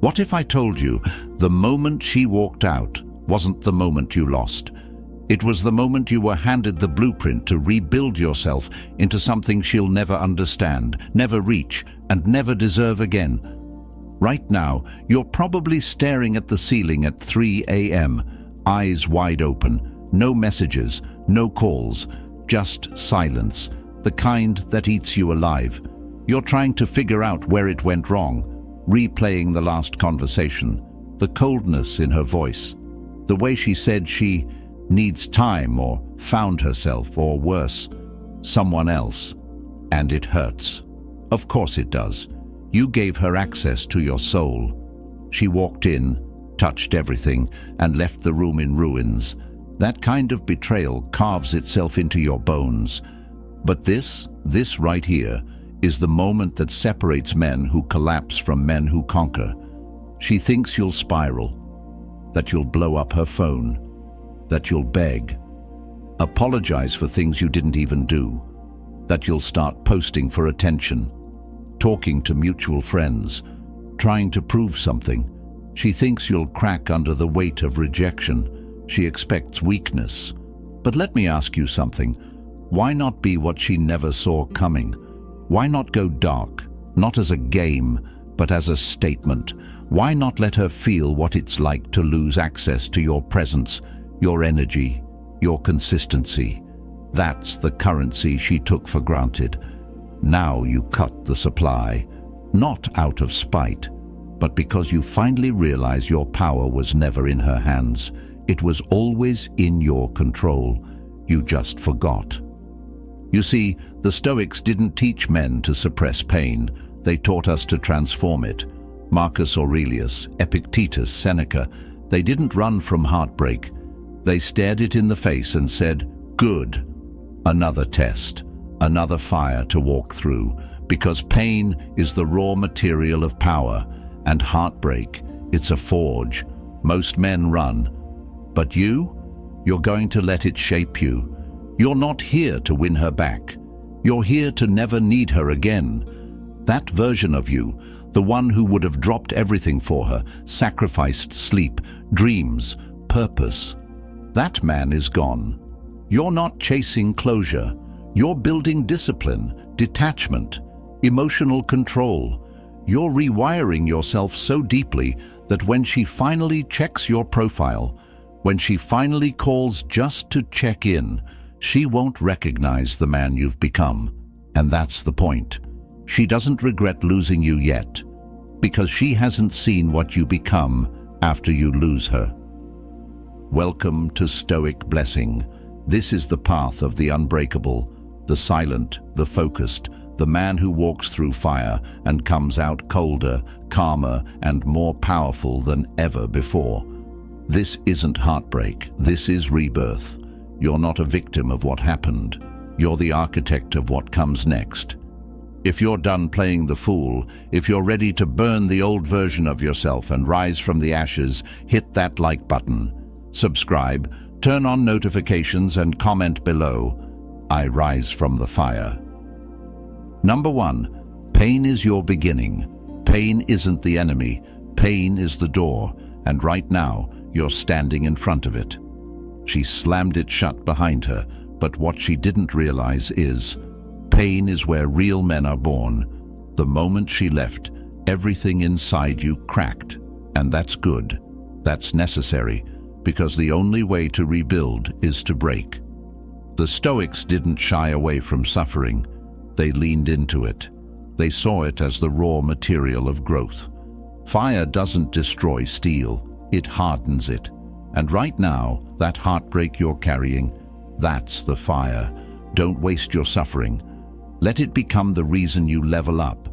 What if I told you the moment she walked out wasn't the moment you lost? It was the moment you were handed the blueprint to rebuild yourself into something she'll never understand, never reach, and never deserve again. Right now, you're probably staring at the ceiling at 3 a.m., eyes wide open, no messages, no calls, just silence, the kind that eats you alive. You're trying to figure out where it went wrong, replaying the last conversation, the coldness in her voice, the way she said she needs time or found herself, or worse, someone else. And it hurts. Of course it does. You gave her access to your soul. She walked in, touched everything, and left the room in ruins. That kind of betrayal carves itself into your bones. But this right here, is the moment that separates men who collapse from men who conquer. She thinks you'll spiral, that you'll blow up her phone, that you'll beg, apologize for things you didn't even do, that you'll start posting for attention, talking to mutual friends, trying to prove something. She thinks you'll crack under the weight of rejection. She expects weakness. But let me ask you something. Why not be what she never saw coming? Why not go dark, not as a game, but as a statement? Why not let her feel what it's like to lose access to your presence, your energy, your consistency? That's the currency she took for granted. Now you cut the supply, not out of spite, but because you finally realize your power was never in her hands. It was always in your control. You just forgot. You see, the Stoics didn't teach men to suppress pain. They taught us to transform it. Marcus Aurelius, Epictetus, Seneca, they didn't run from heartbreak. They stared it in the face and said, "Good. Another test, another fire to walk through," because pain is the raw material of power, and heartbreak, it's a forge. Most men run. But you're going to let it shape you. You're not here to win her back. You're here to never need her again. That version of you, the one who would have dropped everything for her, sacrificed sleep, dreams, purpose, that man is gone. You're not chasing closure. You're building discipline, detachment, emotional control. You're rewiring yourself so deeply that when she finally checks your profile, when she finally calls just to check in, she won't recognize the man you've become. And that's the point. She doesn't regret losing you yet, because she hasn't seen what you become after you lose her. Welcome to Stoic Blessing. This is the path of the unbreakable, the silent, the focused, the man who walks through fire and comes out colder, calmer, and more powerful than ever before. This isn't heartbreak. This is rebirth. You're not a victim of what happened. You're the architect of what comes next. If you're done playing the fool, if you're ready to burn the old version of yourself and rise from the ashes, hit that like button. Subscribe, turn on notifications, and comment below. I rise from the fire. Number 1, pain is your beginning. Pain isn't the enemy. Pain is the door, and right now, you're standing in front of it. She slammed it shut behind her, but what she didn't realize is, pain is where real men are born. The moment she left, everything inside you cracked, and that's good. That's necessary, because the only way to rebuild is to break. The Stoics didn't shy away from suffering. They leaned into it. They saw it as the raw material of growth. Fire doesn't destroy steel, it hardens it. And right now, that heartbreak you're carrying, that's the fire. Don't waste your suffering. Let it become the reason you level up.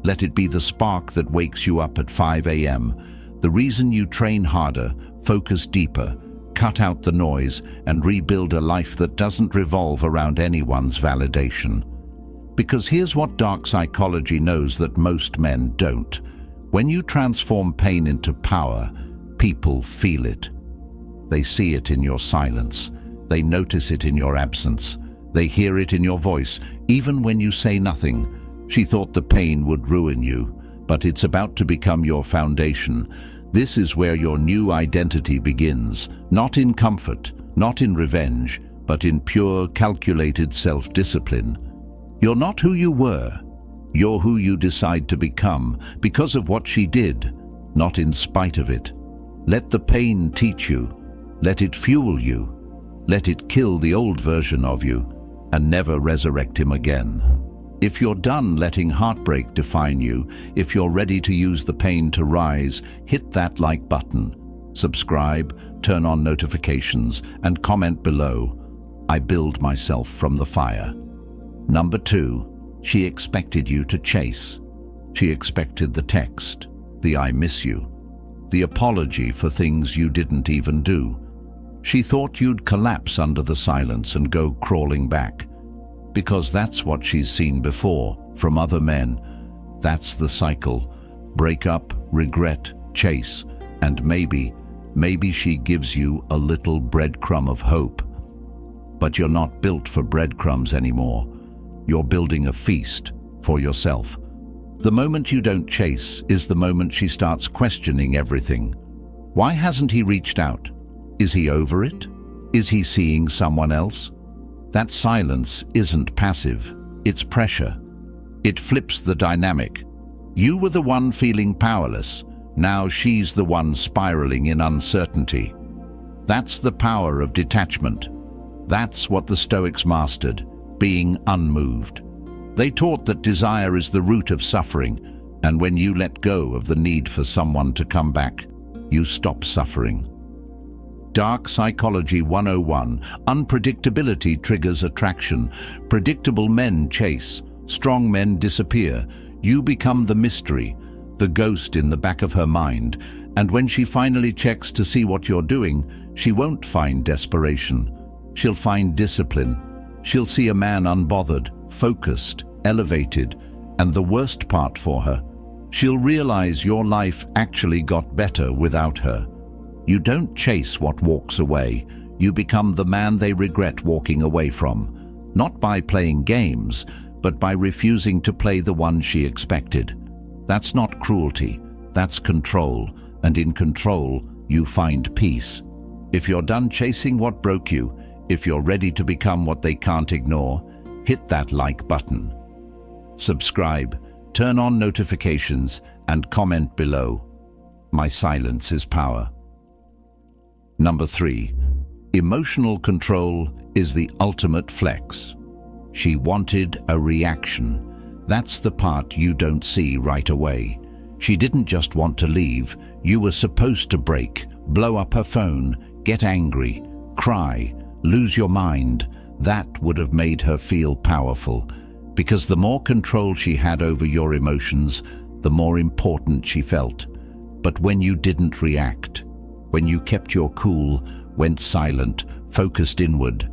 Let it be the spark that wakes you up at 5 a.m., the reason you train harder, focus deeper, cut out the noise, and rebuild a life that doesn't revolve around anyone's validation. Because here's what dark psychology knows that most men don't. When you transform pain into power, people feel it. They see it in your silence. They notice it in your absence. They hear it in your voice, even when you say nothing. She thought the pain would ruin you, but it's about to become your foundation. This is where your new identity begins, not in comfort, not in revenge, but in pure, calculated self-discipline. You're not who you were. You're who you decide to become, because of what she did, not in spite of it. Let the pain teach you. Let it fuel you. Let it kill the old version of you, and never resurrect him again. If you're done letting heartbreak define you, if you're ready to use the pain to rise, hit that like button. Subscribe, turn on notifications, and comment below. I build myself from the fire. Number 2, she expected you to chase. She expected the text, the I miss you, the apology for things you didn't even do. She thought you'd collapse under the silence and go crawling back. Because that's what she's seen before, from other men. That's the cycle. Break up, regret, chase, and maybe she gives you a little breadcrumb of hope. But you're not built for breadcrumbs anymore. You're building a feast for yourself. The moment you don't chase is the moment she starts questioning everything. Why hasn't he reached out? Is he over it? Is he seeing someone else? That silence isn't passive, it's pressure. It flips the dynamic. You were the one feeling powerless. Now she's the one spiraling in uncertainty. That's the power of detachment. That's what the Stoics mastered, being unmoved. They taught that desire is the root of suffering, and when you let go of the need for someone to come back, you stop suffering. Dark Psychology 101. Unpredictability triggers attraction. Predictable men chase. Strong men disappear. You become the mystery, the ghost in the back of her mind. And when she finally checks to see what you're doing, she won't find desperation. She'll find discipline. She'll see a man unbothered, focused, elevated. And the worst part for her, she'll realize your life actually got better without her. You don't chase what walks away. You become the man they regret walking away from. Not by playing games, but by refusing to play the one she expected. That's not cruelty, that's control, and in control, you find peace. If you're done chasing what broke you, if you're ready to become what they can't ignore, hit that like button. Subscribe, turn on notifications, and comment below. My silence is power. Number 3, emotional control is the ultimate flex. She wanted a reaction. That's the part you don't see right away. She didn't just want to leave. You were supposed to break, blow up her phone, get angry, cry, lose your mind. That would have made her feel powerful, because the more control she had over your emotions, the more important she felt. But when you didn't react, when you kept your cool, went silent, focused inward,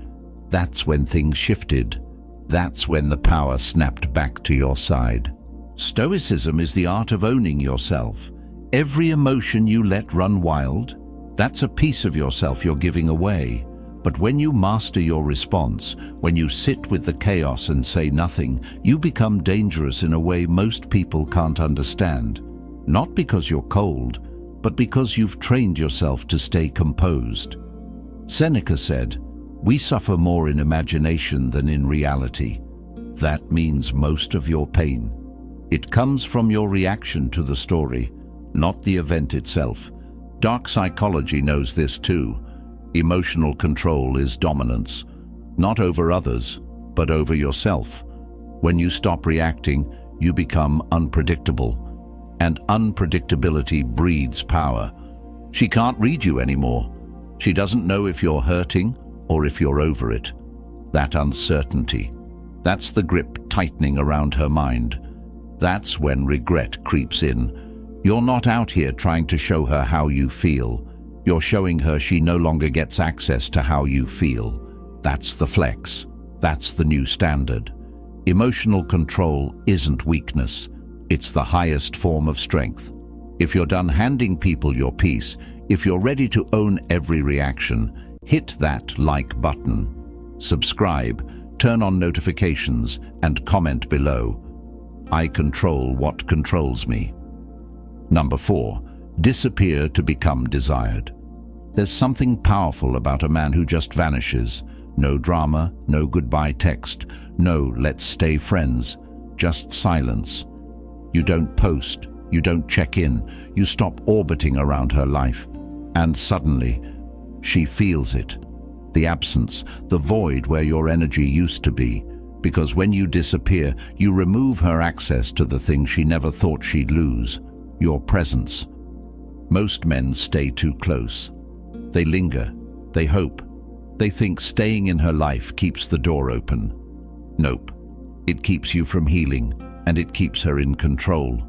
that's when things shifted. That's when the power snapped back to your side. Stoicism is the art of owning yourself. Every emotion you let run wild, that's a piece of yourself you're giving away. But when you master your response, when you sit with the chaos and say nothing, you become dangerous in a way most people can't understand. Not because you're cold, but because you've trained yourself to stay composed. Seneca said, "We suffer more in imagination than in reality." That means most of your pain. It comes from your reaction to the story, not the event itself. Dark psychology knows this too. Emotional control is dominance, not over others, but over yourself. When you stop reacting, you become unpredictable. And unpredictability breeds power. She can't read you anymore. She doesn't know if you're hurting or if you're over it. That uncertainty, that's the grip tightening around her mind. That's when regret creeps in. You're not out here trying to show her how you feel. You're showing her she no longer gets access to how you feel. That's the flex. That's the new standard. Emotional control isn't weakness. It's the highest form of strength. If you're done handing people your peace, if you're ready to own every reaction, hit that like button. Subscribe, turn on notifications, and comment below. I control what controls me. Number 4. Disappear to become desired. There's something powerful about a man who just vanishes. No drama, no goodbye text, no let's stay friends, just silence. You don't post, you don't check in, you stop orbiting around her life. And suddenly, she feels it. The absence, the void where your energy used to be. Because when you disappear, you remove her access to the thing she never thought she'd lose, your presence. Most men stay too close. They linger, they hope. They think staying in her life keeps the door open. Nope. It keeps you from healing, and it keeps her in control.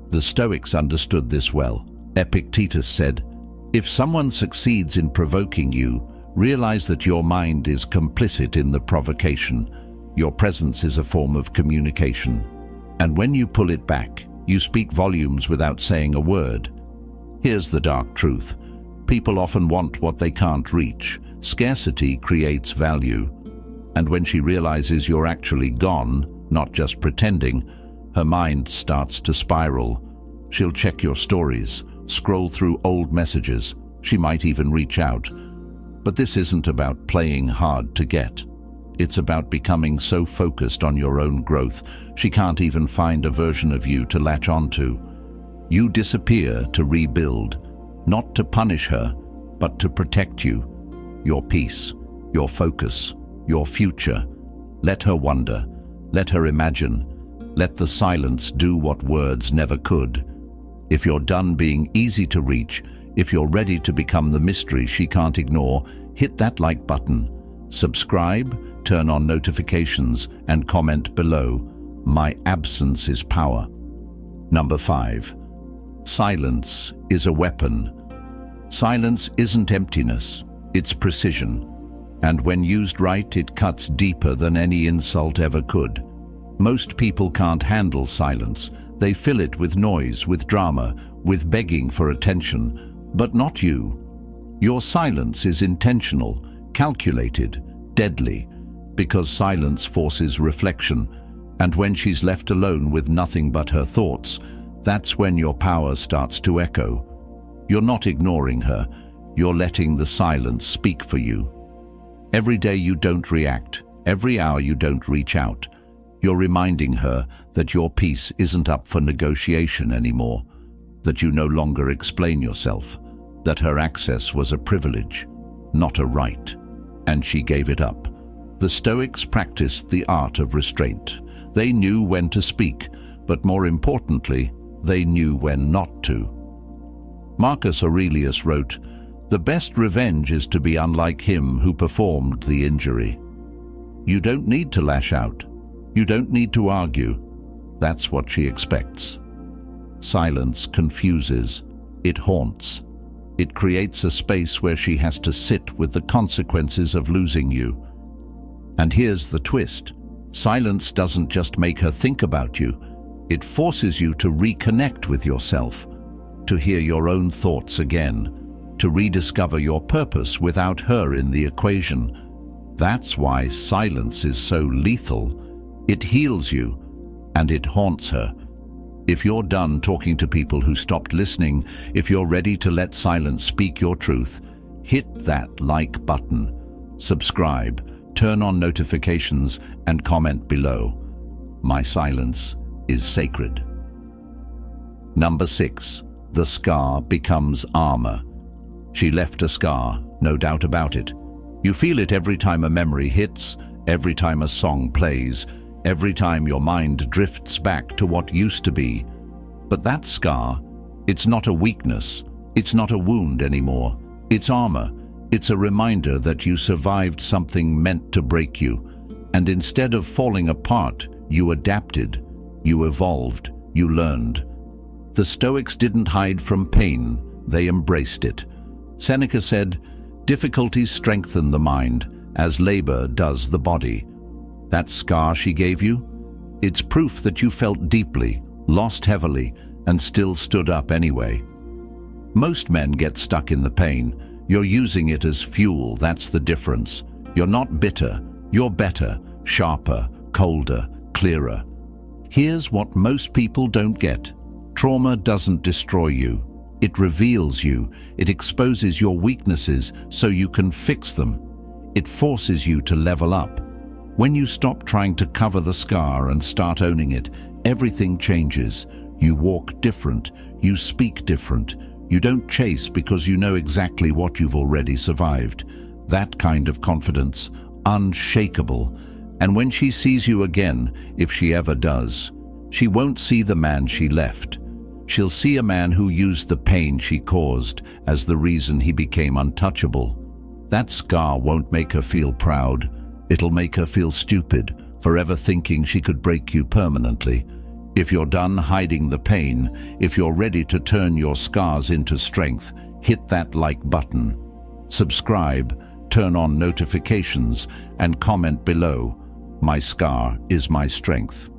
The Stoics understood this well. Epictetus said, "If someone succeeds in provoking you, realize that your mind is complicit in the provocation. Your presence is a form of communication. And when you pull it back, you speak volumes without saying a word." Here's the dark truth. People often want what they can't reach. Scarcity creates value. And when she realizes you're actually gone, not just pretending, her mind starts to spiral. She'll check your stories, scroll through old messages. She might even reach out. But this isn't about playing hard to get. It's about becoming so focused on your own growth, she can't even find a version of you to latch onto. You disappear to rebuild, not to punish her, but to protect you. Your peace, your focus, your future. Let her wonder, let her imagine, let the silence do what words never could. If you're done being easy to reach, if you're ready to become the mystery she can't ignore, hit that like button, subscribe, turn on notifications, and comment below. My absence is power. Number 5. Silence is a weapon. Silence isn't emptiness, it's precision. And when used right, it cuts deeper than any insult ever could. Most people can't handle silence. They fill it with noise, with drama, with begging for attention. But not you. Your silence is intentional, calculated, deadly, because silence forces reflection. And when she's left alone with nothing but her thoughts, that's when your power starts to echo. You're not ignoring her, you're letting the silence speak for you. Every day you don't react, every hour you don't reach out, you're reminding her that your peace isn't up for negotiation anymore, that you no longer explain yourself, that her access was a privilege, not a right, and she gave it up. The Stoics practiced the art of restraint. They knew when to speak, but more importantly, they knew when not to. Marcus Aurelius wrote, "The best revenge is to be unlike him who performed the injury." You don't need to lash out. You don't need to argue. That's what she expects. Silence confuses. It haunts. It creates a space where she has to sit with the consequences of losing you. And here's the twist. Silence doesn't just make her think about you. It forces you to reconnect with yourself, to hear your own thoughts again, to rediscover your purpose without her in the equation. That's why silence is so lethal. It heals you, and it haunts her. If you're done talking to people who stopped listening, if you're ready to let silence speak your truth, hit that like button, subscribe, turn on notifications, and comment below. My silence is sacred. Number 6. The scar becomes armor. She left a scar, no doubt about it. You feel it every time a memory hits, every time a song plays, every time your mind drifts back to what used to be. But that scar, it's not a weakness, it's not a wound anymore. It's armor. It's a reminder that you survived something meant to break you. And instead of falling apart, you adapted, you evolved, you learned. The Stoics didn't hide from pain, they embraced it. Seneca said, "Difficulties strengthen the mind, as labor does the body." That scar she gave you? It's proof that you felt deeply, lost heavily, and still stood up anyway. Most men get stuck in the pain. You're using it as fuel, that's the difference. You're not bitter, you're better, sharper, colder, clearer. Here's what most people don't get. Trauma doesn't destroy you. It reveals you. It exposes your weaknesses so you can fix them. It forces you to level up. When you stop trying to cover the scar and start owning it, everything changes. You walk different. You speak different. You don't chase because you know exactly what you've already survived. That kind of confidence, unshakable. And when she sees you again, if she ever does, she won't see the man she left. She'll see a man who used the pain she caused as the reason he became untouchable. That scar won't make her feel proud. It'll make her feel stupid, forever thinking she could break you permanently. If you're done hiding the pain, if you're ready to turn your scars into strength, hit that like button. Subscribe, turn on notifications, and comment below. My scar is my strength.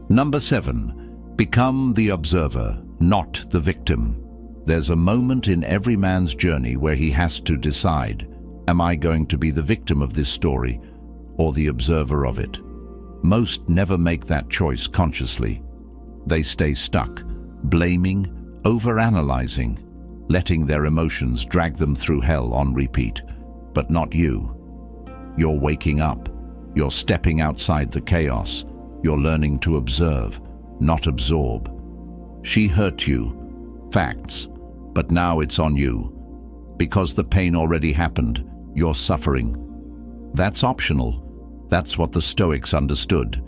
Number 7. Become the observer, not the victim. There's a moment in every man's journey where he has to decide, am I going to be the victim of this story or the observer of it? Most never make that choice consciously. They stay stuck, blaming, overanalyzing, letting their emotions drag them through hell on repeat. But not you. You're waking up. You're stepping outside the chaos. You're learning to observe, not absorb. She hurt you. Facts. But now it's on you. Because the pain already happened, you're suffering. That's optional. That's what the Stoics understood.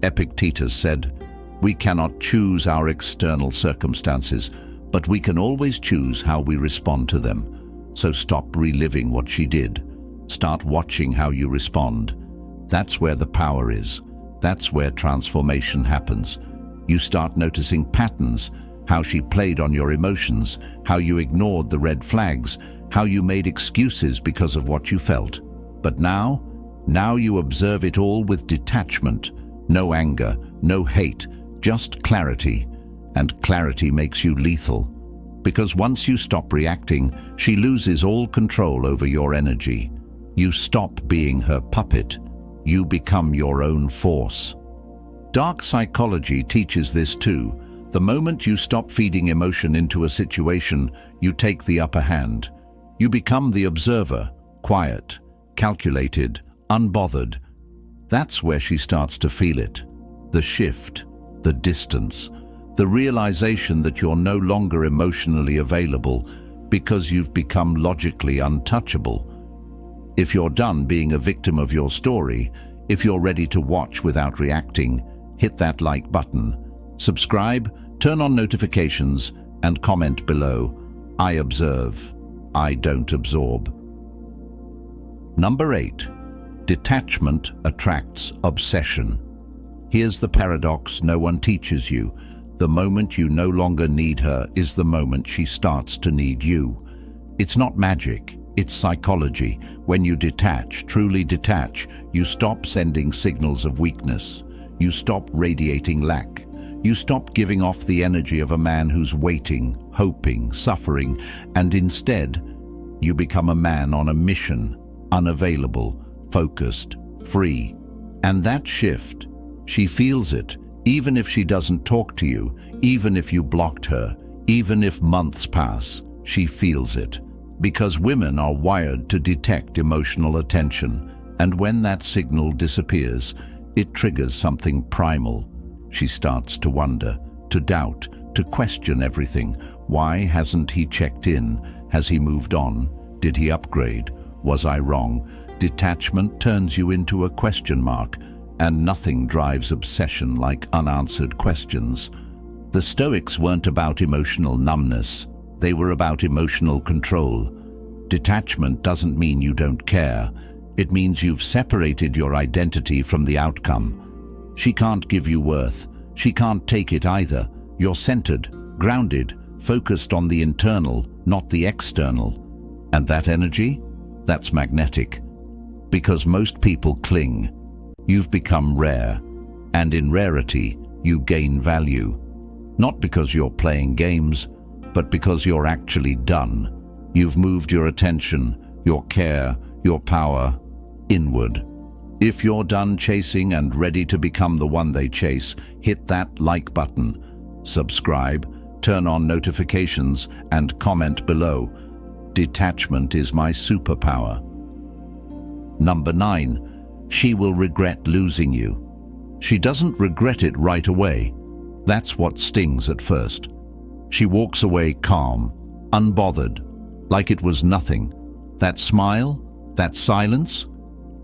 Epictetus said, "We cannot choose our external circumstances, but we can always choose how we respond to them. So stop reliving what she did. Start watching how you respond. That's where the power is. That's where transformation happens. You start noticing patterns, how she played on your emotions, how you ignored the red flags, how you made excuses because of what you felt. But now you observe it all with detachment. No anger, no hate, just clarity. And clarity makes you lethal. Because once you stop reacting, she loses all control over your energy. You stop being her puppet. You become your own force. Dark psychology teaches this too. The moment you stop feeding emotion into a situation, you take the upper hand. You become the observer, quiet, calculated, unbothered. That's where she starts to feel it. The shift, the distance, the realization that you're no longer emotionally available because you've become logically untouchable. If you're done being a victim of your story, if you're ready to watch without reacting, hit that like button. Subscribe, turn on notifications, and comment below. I observe. I don't absorb. Number 8. Detachment attracts obsession. Here's the paradox no one teaches you. The moment you no longer need her is the moment she starts to need you. It's not magic, it's psychology. When you detach, truly detach, you stop sending signals of weakness. You stop radiating lack. You stop giving off the energy of a man who's waiting, hoping, suffering, and instead, you become a man on a mission, unavailable, focused, free. And that shift, she feels it, even if she doesn't talk to you, even if you blocked her, even if months pass, she feels it. Because women are wired to detect emotional attention, and when that signal disappears, it triggers something primal. She starts to wonder, to doubt, to question everything. Why hasn't he checked in? Has he moved on? Did he upgrade? Was I wrong? Detachment turns you into a question mark, and nothing drives obsession like unanswered questions. The Stoics weren't about emotional numbness. They were about emotional control. Detachment doesn't mean you don't care. It means you've separated your identity from the outcome. She can't give you worth. She can't take it either. You're centered, grounded, focused on the internal, not the external. And that energy? That's magnetic. Because most people cling. You've become rare. And in rarity, you gain value. Not because you're playing games, but because you're actually done. You've moved your attention, your care, your power inward. If you're done chasing and ready to become the one they chase, hit that like button. Subscribe, turn on notifications, and comment below. Detachment is my superpower. Number 9. She will regret losing you. She doesn't regret it right away. That's what stings at first. She walks away calm, unbothered, like it was nothing. That smile, that silence,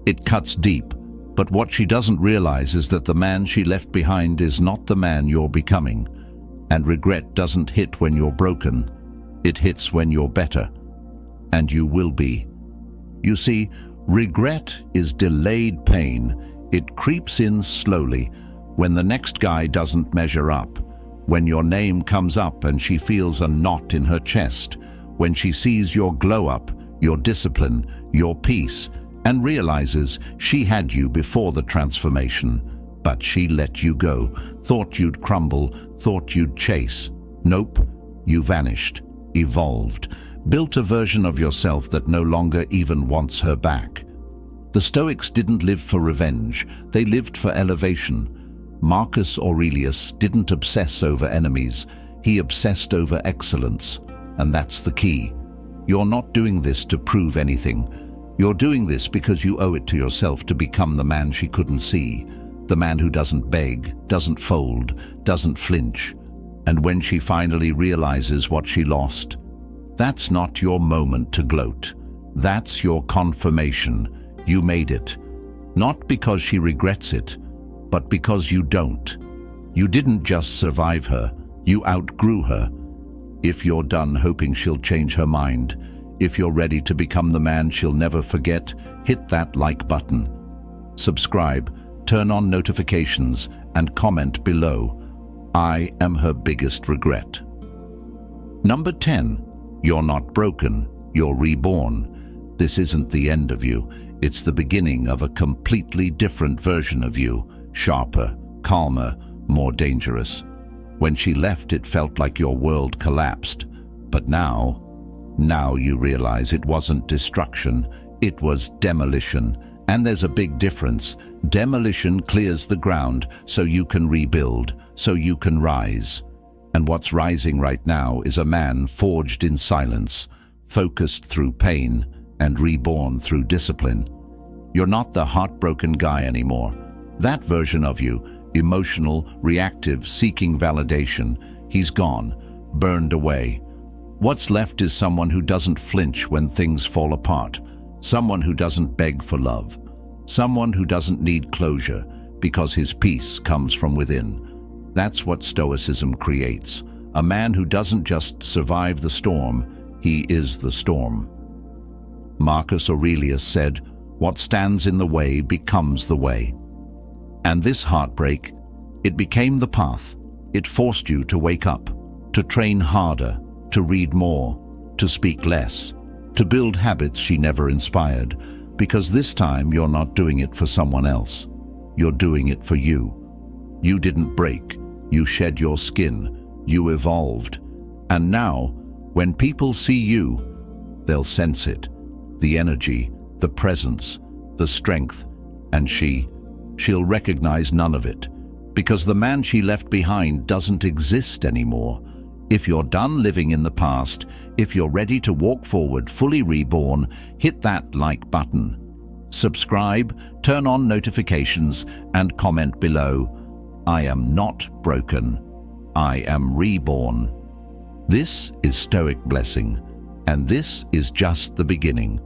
it cuts deep. But what she doesn't realize is that the man she left behind is not the man you're becoming. And regret doesn't hit when you're broken. It hits when you're better. And you will be. You see, regret is delayed pain. It creeps in slowly when the next guy doesn't measure up, when your name comes up and she feels a knot in her chest, when she sees your glow up, your discipline, your peace, and realizes she had you before the transformation, but she let you go, thought you'd crumble, thought you'd chase. Nope, you vanished, evolved, built a version of yourself that no longer even wants her back. The Stoics didn't live for revenge, they lived for elevation. Marcus Aurelius didn't obsess over enemies, he obsessed over excellence. And that's the key. You're not doing this to prove anything. You're doing this because you owe it to yourself to become the man she couldn't see, the man who doesn't beg, doesn't fold, doesn't flinch. And when she finally realizes what she lost, that's not your moment to gloat. That's your confirmation. You made it. Not because she regrets it, but because you don't. You didn't just survive her, you outgrew her. If you're done hoping she'll change her mind, if you're ready to become the man she'll never forget, hit that like button. Subscribe, turn on notifications, and comment below. I am her biggest regret. Number 10. You're not broken, you're reborn. This isn't the end of you, it's the beginning of a completely different version of you, sharper, calmer, more dangerous. When she left, it felt like your world collapsed. But now you realize it wasn't destruction, it was demolition. And there's a big difference. Demolition clears the ground so you can rebuild, so you can rise. And what's rising right now is a man forged in silence, focused through pain, and reborn through discipline. You're not the heartbroken guy anymore. That version of you, emotional, reactive, seeking validation, he's gone, burned away. What's left is someone who doesn't flinch when things fall apart, someone who doesn't beg for love, someone who doesn't need closure because his peace comes from within. That's what Stoicism creates, a man who doesn't just survive the storm, he is the storm. Marcus Aurelius said, "What stands in the way becomes the way." And this heartbreak, it became the path. It forced you to wake up, to train harder, to read more, to speak less, to build habits she never inspired, because this time you're not doing it for someone else. You're doing it for you. You didn't break, you shed your skin, you evolved. And now, when people see you, they'll sense it. The energy, the presence, the strength, and she'll recognize none of it, because the man she left behind doesn't exist anymore. If you're done living in the past, if you're ready to walk forward fully reborn, hit that like button. Subscribe, turn on notifications, and comment below. I am not broken. I am reborn. This is Stoic Blessing, and this is just the beginning.